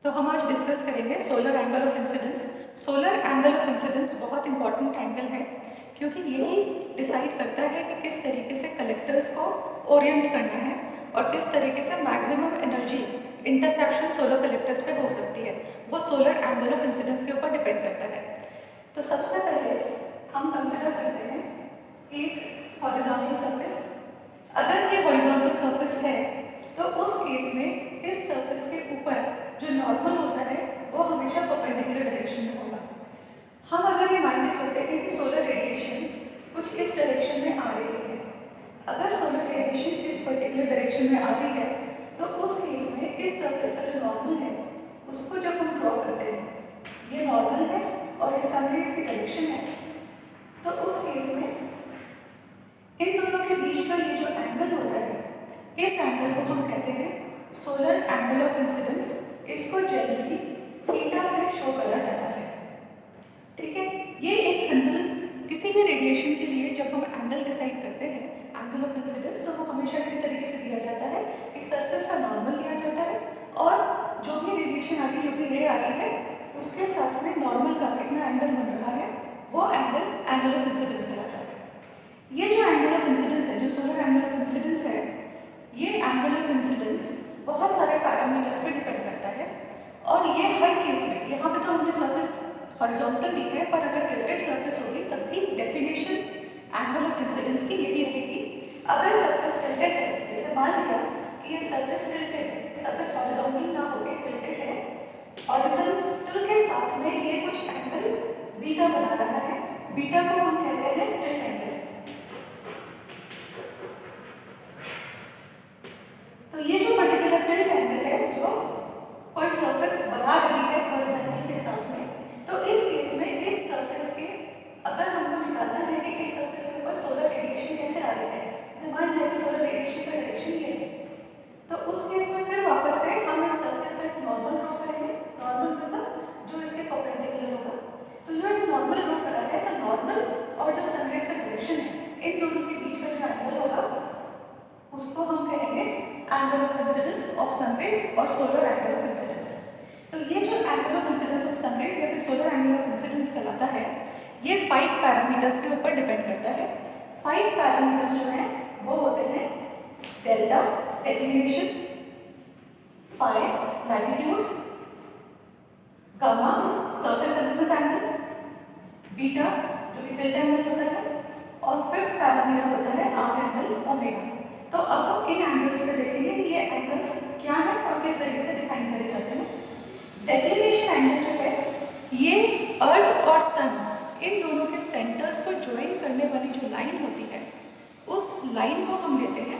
तो हम आज डिस्कस करेंगे solar angle of incidence. Solar angle of incidence बहुत इंपॉर्टेंट एंगल है क्योंकि यही डिसाइड करता है कि किस तरीके से कलेक्टर्स को ओरिएंट करना है और किस तरीके से maximum energy interception solar collectors पे हो सकती है। वो सोलर एंगल ऑफ इंसिडेंस के ऊपर डिपेंड करता है। तो सबसे पहले हम कंसिडर करते हैं एक हॉरिजॉन्टल सरफेस। अगर ये हॉरिजॉन्टल सरफेस है तो उस केस में इस सरफेस के ऊपर जो नॉर्मल होता है वो हमेशा परपेंडिकुलर डायरेक्शन में होगा। हम अगर ये मान के चलते हैं कि सोलर रेडिएशन कुछ इस डायरेक्शन में आ रही है, अगर सोलर रेडिएशन इस पर्टिकुलर डायरेक्शन में आ रही है तो उस केस में इस सरफेस का जो नॉर्मल है उसको जब हम ड्रॉ करते हैं, ये नॉर्मल है और ये सनराइज की डायरेक्शन है, तो उस केस में इन दोनों के बीच का ये जो एंगल होता है, इस एंगल को हम कहते हैं सोलर एंगल ऑफ इंसिडेंस। इसको जनरली थीटा से शो करा जाता है। ठीक है, ये एक सिंपल किसी भी रेडिएशन के लिए जब हम एंगल डिसाइड करते हैं एंगल ऑफ इंसिडेंस, तो वो हमेशा इसी तरीके से दिया जाता है कि सरफेस का नॉर्मल लिया जाता है और जो भी रेडिएशन आ रही है, जो भी रे आ रही है, उसके साथ में नॉर्मल का कितना एंगल बन रहा है वो एंगल ऑफ इंसिडेंस कहलाता है। ये जो एंगल ऑफ इंसिडेंस है, जो सोलर एंगल ऑफ इंसिडेंस है, ये एंगल ऑफ इंसिडेंस बहुत सारे पैरामीटर्स पे डिपेंड करता है और ये हर केस में, यहाँ पे तो हमने सरफेस हॉरिजॉन्टल ली है, पर अगर टिल्टेड सरफेस होगी तब भी डेफिनेशन एंगल ऑफ इंसिडेंस की यही रहेगी। अगर सरफेस टिल्टेड है, जैसे मान लिया कि ये सरफेस टिल्टेड है, सरफेस हॉरिजॉन्टल ना होकर टिल्टेड है, हॉरिजॉन्टल के साथ में ये कुछ एंगल बीटा बना रहा है, बीटा को हम कहते हैं टिल्ट एंगल। तो ये जो पर्टिकुलर टिल्ट एंगल है जो कोई सरफेस बना रही है हॉरिजॉन्टल के साथ में, तो इस केस में इस सरफेस के अगर हमको निकालना है कि इस सरफेस के ऊपर सोलर रेडिएशन कैसे आ रही है, जैसे मान लिया कि सोलर रेडिएशन का डायरेक्शन ये है, तो उस केस में फिर वापस से हम इस सरफेस का एक नॉर्मल ड्रॉ करेंगे। नॉर्मल मतलब जो इसके परपेंडिकुलर होगा। तो जो नॉर्मल ड्रॉ करा है, तो नॉर्मल और जो सनराइज का डायरेक्शन है, इन दोनों के बीच का जो एंगल होगा उसको हम कहेंगे angle of incidence of sunrise और सोलर एंगल ऑफ इंसिडेंस। तो ये जो angle of incidence of sunrise या फिर सोलर एंगल ऑफ इंसिडेंस कहलाता है, ये 5 पैरामीटर्स के ऊपर डिपेंड करता है। 5 पैरामीटर्स जो हैं वो होते हैं delta declination, phi latitude, gamma surface azimuth angle, beta जो कि टिल्ट एंगल होता है, और 5th पैरामीटर होता है आर्क एंगल ओमेगा। तो अब हम इन एंगल्स पे देखेंगे कि ये एंगल्स क्या है और किस तरीके से डिफाइन करे जाते हैं। डेक्लिनेशन एंगल जो है, ये अर्थ और सन इन दोनों के सेंटर्स को ज्वाइन करने वाली जो लाइन होती है, उस लाइन को हम लेते हैं।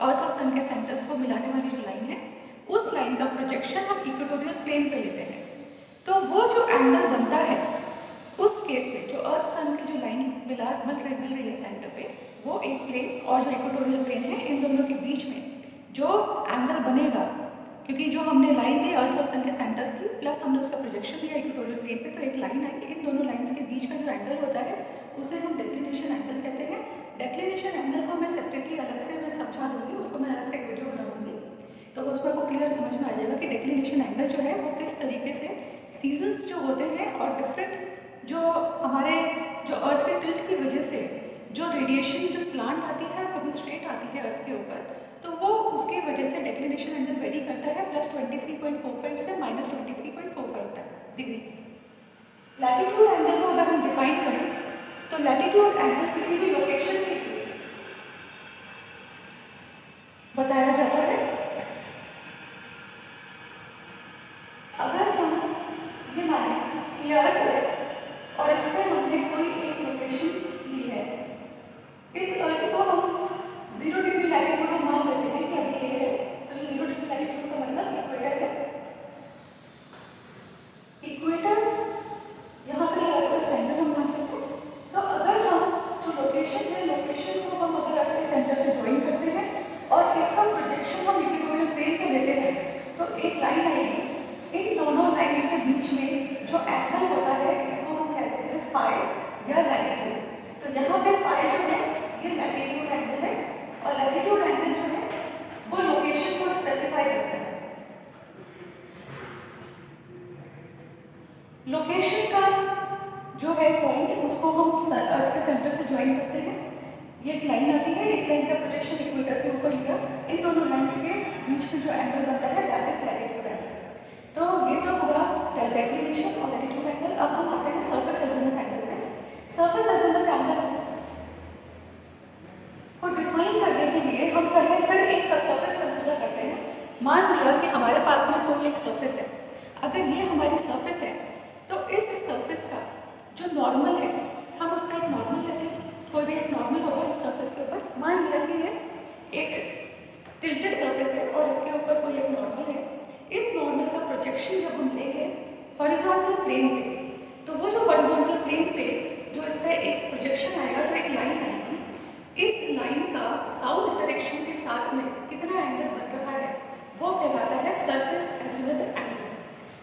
अर्थ और सन के सेंटर्स को मिलाने वाली जो लाइन है, उस लाइन का प्रोजेक्शन हम इक्वेटोरियल प्लेन पे लेते हैं। तो वो जो एंगल बनता है उस केस में जो अर्थ सन की जो लाइन मिल रही है सेंटर पे, वो एक प्लेन और जो इक्वेटोरियल प्लेन है, इन दोनों के बीच में जो एंगल बनेगा, क्योंकि जो हमने लाइन ली अर्थ और सन के सेंटर्स की, प्लस हमने उसका प्रोजेक्शन दिया इक्वेटोरियल प्लेन पे, तो एक लाइन आई, इन दोनों लाइंस के बीच का जो एंगल होता है उसे हम डेक्लिनेशन एंगल कहते हैं। डेक्लिनेशन एंगल को मैं सेपरेटली अलग से मैं समझा दूंगी, उसको मैं अलग से एक वीडियो बनाऊंगी, तो उसमें आपको क्लियर समझ में आ जाएगा कि डेक्लिनेशन एंगल जो है वो किस तरीके से सीजन्स जो होते हैं और डिफरेंट जो हमारे जो अर्थ के टिल्ट की वजह से जो रेडिएशन जो स्लांट आती है कभी स्ट्रेट आती है अर्थ के ऊपर, तो वो उसकी वजह से डेक्लिनेशन एंगल वेरी करता है +23.45 से -23.45 तक डिग्री। लैटिट्यूड एंगल को अगर हम डिफाइन करें तो लैटिट्यूड एंगल किसी भी लोकेशन के लिए बताया जाता है। अगर हम ये माने कि अर्थ है और इस पर हमने कोई एक लोकेशन ली है, इस अर्थ को हम 0 डिग्री लैटिट्यूड हम मान लेते हैं कि अभी ये है, तो ये 0 डिग्री लैटिट्यूड का मतलब इक्वेटर है। इक्वेटर यहाँ पे अर्थ का सेंटर हम मान लेते हैं। तो अगर हम जो लोकेशन है अर्थ के सेंटर से ज्वाइन करते हैं, ये एक लाइन आती है, इस लाइन का प्रोजेक्शन इक्वेटर के ऊपर लिया, इन दोनों लाइंस के बीच में जो एंगल बनता है दैट इज लैटिट्यूड एंगल। तो ये तो हुआ डेक्लिनेशन और लैटिट्यूड एंगल। अब हम आते हैं सरफेस एजीमुथ एंगल में। सरफेस एजीमुथ एंगल को डिफाइन करने के लिए हम पहले फिर एक सरफेस कंसिडर करते हैं। मान लिया कि हमारे पास में कोई एक सरफेस है, अगर ये हमारी सरफेस है तो इस सरफेस का जो नॉर्मल है हम उसका एक नॉर्मल लेते हैं, कोई भी एक नॉर्मल होगा इस सरफेस के ऊपर। मान लिया कि ये एक टिल्टेड सरफेस है और इसके ऊपर कोई एक नॉर्मल है। इस नॉर्मल का प्रोजेक्शन जब हम लेंगे हॉरिजॉन्टल प्लेन पे, तो वो जो हॉरिजॉन्टल प्लेन पे जो इसका एक प्रोजेक्शन आएगा तो एक लाइन आएगी, इस लाइन का साउथ डायरेक्शन के साथ में कितना एंगल बन रहा है वो कहलाता है सरफेस एजीमुथ एंगल।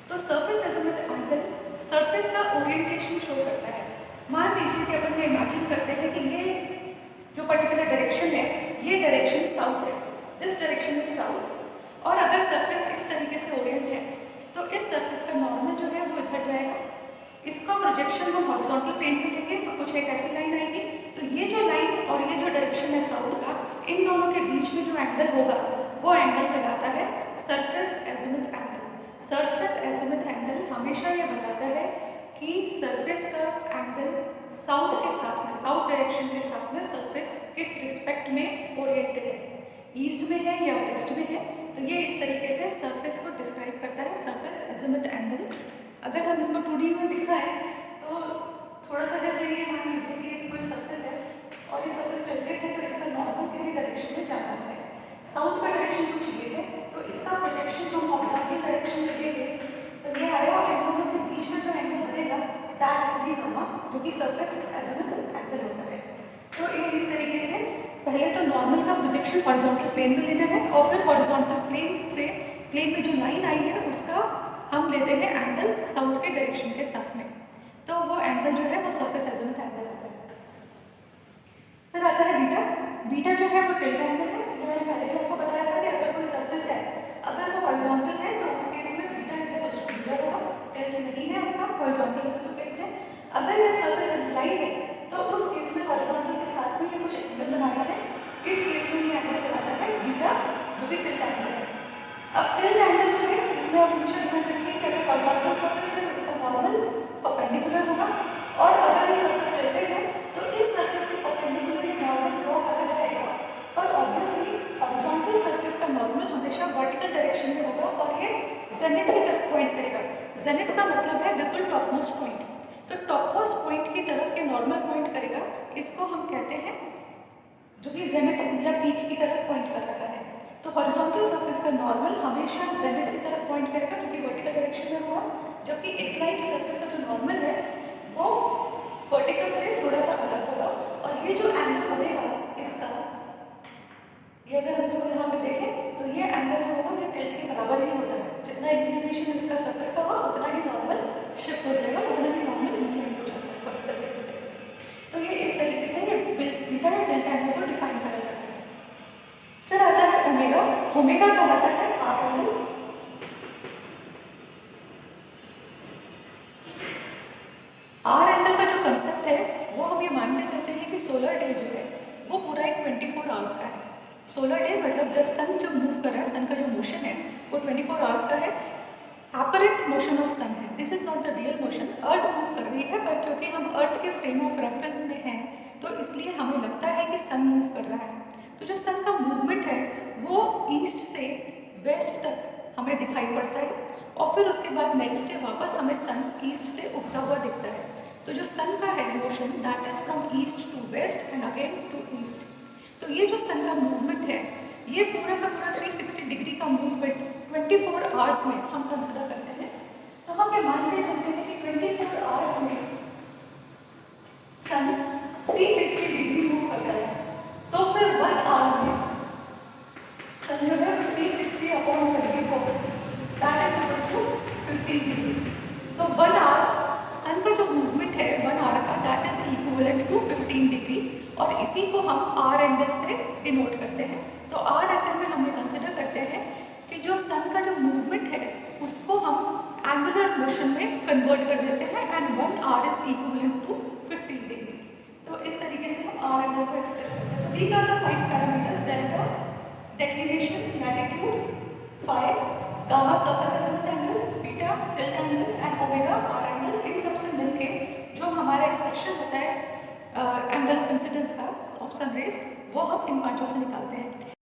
तो सरफेस एजीमुथ एंगल सरफेस का ओरिएंटेशन शो करता है। मान लीजिए कि अपन ये इमेजिन करते हैं कि ये जो पर्टिकुलर डायरेक्शन है ये डायरेक्शन साउथ है, दिस डायरेक्शन इज साउथ, और अगर सरफेस इस तरीके से ओरिएंट है तो इस सरफेस का नॉर्मल जो है वो इधर जाएगा, इसका प्रोजेक्शन हम हॉरिजॉन्टल प्लेन पे लेंगे तो कुछ एक ऐसी लाइन आएगी। तो ये जो लाइन और ये जो डायरेक्शन है साउथ का, इन दोनों के बीच में जो एंगल होगा वो एंगल कहलाता है surface azimuth angle. Surface azimuth angle हमेशा ये बताता है कि सरफेस का एंगल साउथ के साथ में, साउथ डायरेक्शन के साथ में सरफेस किस रिस्पेक्ट में ओरिएंटेड है, ईस्ट में है या वेस्ट में है। तो ये इस तरीके से सरफेस को डिस्क्राइब करता है सरफेस एजीमुथ एंगल। अगर हम इसको 2D में दिखाएं तो थोड़ा सा जैसे ये मान लीजिए कि कोई सरफेस है और ये सरफेस टिल्टेड है तो इसका नॉर्मल किसी डायरेक्शन में जाना है, साउथ का डायरेक्शन कुछ ये है तो इसका प्रोजेक्शन हम हॉरिजॉन्टल डायरेक्शन में लेंगे तो ये आएगा और इन दोनों के बीच में जो एंगल बनेगा दैट विल बी गामा, जो कि सरफेस एजीमुथ एंगल होता है। तो ये इस तरीके से पहले तो नॉर्मल का प्रोजेक्शन हॉरिजॉन्टल प्लेन में लेना है और फिर हॉरिजॉन्टल प्लेन से प्लेन में जो लाइन आई है उसका हम लेते हैं एंगल साउथ के डायरेक्शन के साथ में, तो वो एंगल जो है वो सरफेस एजीमुथ एंगल आता है। फिर आता है बीटा। बीटा जो है वो टिल्ट एंगल है। ये मैंने पहले भी आपको बताया था कि अगर कोई सरफेस है, अगर वो हॉरिजॉन्टल है तो उस केस में बीटा इज इक्वल टू 0 होगा, टिल्ट नहीं है उसका, हॉरिजॉन्टल लेवल पे है। अगर ये सरफेस इंक्लाइंड है तो उस केस में हॉरिजॉन्टल के साथ में ये कुछ एंगल बना रहा है, इस केस में ये एंगल कहलाता है बीटा, जो कि टिल्ट एंगल है। अब टिल्ट एंगल जो है इसमें आप हमेशा ध्यान रखिए कि अगर हॉरिजॉन्टल सरफेस है तो इसका नॉर्मल परपेंडिकुलर होगा, और अगर ये सरफेस टिल्टेड है तो इस सरफेस के परपेंडिकुलर ही नॉर्मल ड्रॉ करा जाएगा। और ऑब्वियसली हॉरिजॉन्टल सरफेस का नॉर्मल हमेशा वर्टिकल डायरेक्शन में होगा और ये जेनिथ की तरफ पॉइंट करेगा। जेनिथ का मतलब है बिल्कुल टॉप मोस्ट पॉइंट, तो टॉप मोस्ट पॉइंट की तरफ के नॉर्मल पॉइंट करेगा, इसको हम कहते हैं जो कि जेनिथ या पीक की तरफ पॉइंट कर रहा है। तो हॉरिजॉन्टल सरफेस का नॉर्मल हमेशा जेनिथ की तरफ पॉइंट करेगा जो कि वर्टिकल डायरेक्शन में होगा, जबकि इंक्लाइंड सरफेस का जो नॉर्मल है वो वर्टिकल से थोड़ा सा अलग होगा। और ये जो एंगल बनेगा इसका, ये अगर हम इसको यहाँ पे देखें तो ये एंगल जो होगा ये टिल्ट के बराबर ही होता है, जितना इंक्लिनेशन इसका सरफेस का होगा उतना ही नॉर्मल शिफ्ट हो जाएगा, उतना ही नॉर्मल इंक्लाइन हो जाएगा वर्टिकल बेस पे। तो ये इस तरीके से ये बीटा या डेल्टा एंगल को डिफाइन करा जाता है। फिर आता है ओमेगा। ओमेगा कहलाता है आर एंगल। आर एंगल का जो कंसेप्ट है वो हम ये मान के चलते हैं कि सोलर डे जो है वो पूरा एक 24 आवर्स का है। सोलर डे मतलब जब सन जो मूव कर रहा है, सन का जो मोशन है वो 24 आवर्स का है। अपरेंट मोशन ऑफ सन है, this is not the real motion. Earth move कर रही है पर क्योंकि हम अर्थ के फ्रेम ऑफ रेफरेंस में हैं तो इसलिए हमें लगता है कि सन मूव कर रहा है। तो जो सन का मूवमेंट है वो ईस्ट से वेस्ट तक हमें दिखाई पड़ता है और फिर उसके बाद नेक्स्ट डे वापस हमें सन ईस्ट से उगता हुआ दिखता है। तो जो सन का है motion that is from east to west and again to east. तो ये जो सन का मूवमेंट है ये पूरा का पूरा 360 डिग्री का मूवमेंट 24 आवर्स में हम कंसिडर करते हैं। तो हम ये मान के चलते हैं कि 24 आवर्स में सन 360 डिग्री मूव करता है, तो फिर 1 आवर में सन जो है 360 upon 24 that is equal to 15 degree. तो 1 आवर सन का जो मूवमेंट है 1 आवर का that is equivalent to 15 degree, और इसी को हम आर एंगल से डिनोट करते हैं। तो आर एंगल में हम ये कंसिडर करते हैं कि जो सन का जो मूवमेंट है उसको हम एंगुलर मोशन में कन्वर्ट कर देते हैं and 1 hour is equivalent to 15 degree. Hour angle को एक्सप्रेस करते हैं। तो these are the 5 parameters, delta, declination, latitude, phi, gamma surface azimuth angle, beta delta angle and omega hour angle. इन सब से मिलके जो हमारा एक्सप्रेशन होता है एंगल ऑफ इंसिडेंस का ऑफ सन रेज, वो हम इन पांचों से निकालते हैं।